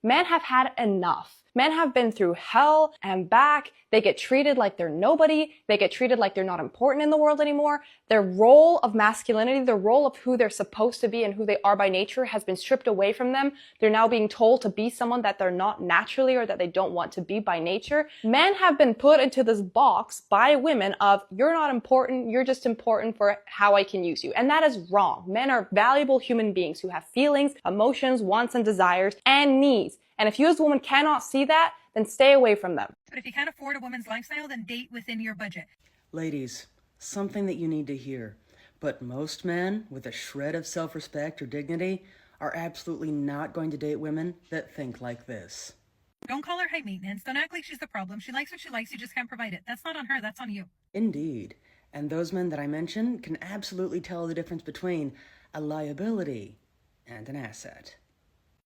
Men have had enough. Men have been through hell and back. They get treated like they're nobody. They get treated like they're not important in the world anymore. Their role of masculinity, their role of who they're supposed to be and who they are by nature has been stripped away from them. They're now being told to be someone that they're not naturally or that they don't want to be by nature. Men have been put into this box by women of, you're not important, you're just important for how I can use you. And that is wrong. Men are valuable human beings who have feelings, emotions, wants and desires, and needs. And if you as a woman cannot see that, then stay away from them. But if you can't afford a woman's lifestyle, then date within your budget. Ladies, something that you need to hear. But most men with a shred of self-respect or dignity are absolutely not going to date women that think like this. Don't call her high maintenance. Don't act like she's the problem. She likes what she likes. You just can't provide it. That's not on her. That's on you. Indeed. And those men that I mentioned can absolutely tell the difference between a liability and an asset.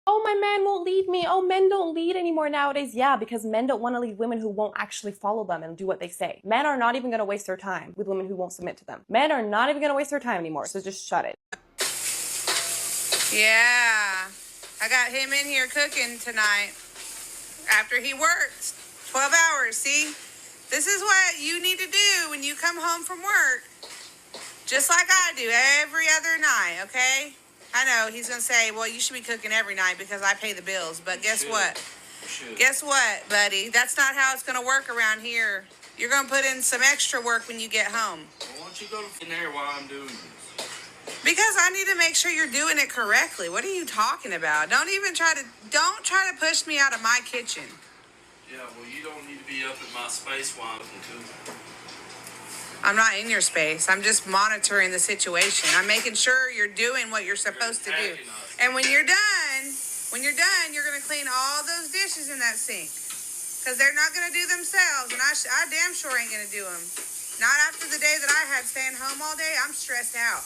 Oh, my man won't lead me. Oh, men don't lead anymore nowadays. Yeah, because men don't want to lead women who won't actually follow them and do what they say. Men are not even going to waste their time with women who won't submit to them. Men are not even going to waste their time anymore, so just shut it. Yeah, I got him in here cooking tonight after he worked 12 hours. See, this is what you need to do when you come home from work, just like I do every other night, okay? I know he's going to say, well, you should be cooking every night because I pay the bills. But guess what? Guess what, buddy? That's not how it's going to work around here. You're going to put in some extra work when you get home. Well, why don't you go in there while I'm doing this? Because I need to make sure you're doing it correctly. What are you talking about? Don't try to push me out of my kitchen. Yeah, well, you don't need to be up in my space while I'm cooking. I'm not in your space. I'm just monitoring the situation. I'm making sure you're doing what you're supposed to do. And when you're done, you're going to clean all those dishes in that sink. Because they're not going to do themselves. And I damn sure ain't going to do them. Not after the day that I had staying home all day. I'm stressed out.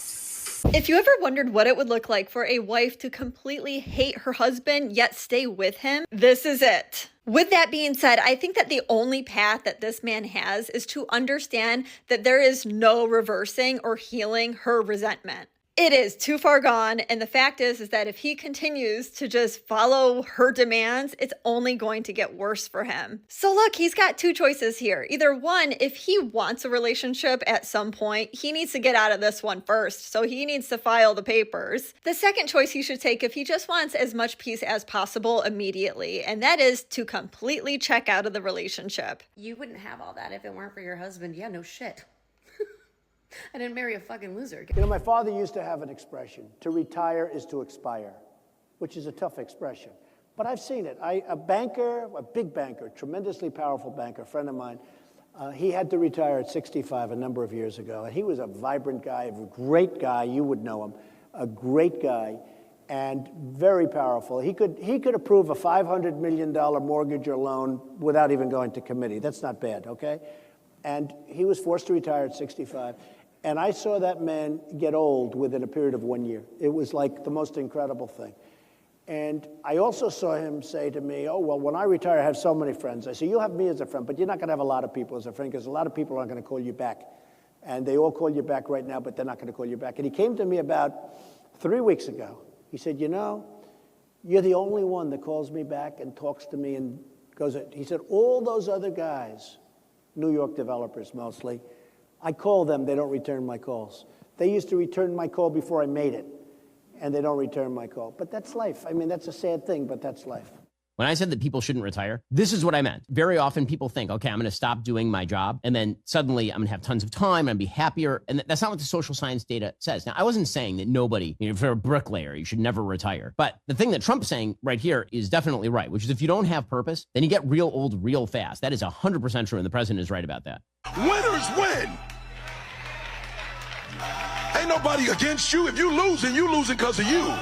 If you ever wondered what it would look like for a wife to completely hate her husband yet stay with him, this is it. With that being said, I think that the only path that this man has is to understand that there is no reversing or healing her resentment. It is too far gone, and the fact is that if he continues to just follow her demands, it's only going to get worse for him. So look, he's got two choices here. Either one, if he wants a relationship at some point, he needs to get out of this one first, so he needs to file the papers. The second choice he should take if he just wants as much peace as possible immediately, and that is to completely check out of the relationship. You wouldn't have all that if it weren't for your husband. Yeah, no shit. I didn't marry a fucking loser. You know, my father used to have an expression, to retire is to expire, which is a tough expression. But I've seen it. A banker, a big banker, tremendously powerful banker, a friend of mine, he had to retire at 65 a number of years ago. And he was a vibrant guy, a great guy, you would know him, a great guy, and very powerful. He could approve a $500 million mortgage or loan without even going to committee. That's not bad, okay? And he was forced to retire at 65. And I saw that man get old within a period of 1 year. It was like the most incredible thing. And I also saw him say to me, oh, well, when I retire, I have so many friends. I said, you'll have me as a friend, but you're not going to have a lot of people as a friend because a lot of people aren't going to call you back. And they all call you back right now, but they're not going to call you back. And he came to me about 3 weeks ago. He said, you know, you're the only one that calls me back and talks to me and goes, he said, all those other guys, New York developers mostly, I call them, they don't return my calls. They used to return my call before I made it, and they don't return my call. But that's life. I mean, that's a sad thing, but that's life. When I said that people shouldn't retire, this is what I meant. Very often people think, okay, I'm going to stop doing my job, and then suddenly I'm going to have tons of time, I'm going to be happier. And that's not what the social science data says. Now, I wasn't saying that nobody, if you're a bricklayer, you should never retire. But the thing that Trump's saying right here is definitely right, which is if you don't have purpose, then you get real old real fast. That is 100% true, and the president is right about that. Winners win. Ain't nobody against you. If you losing because of you.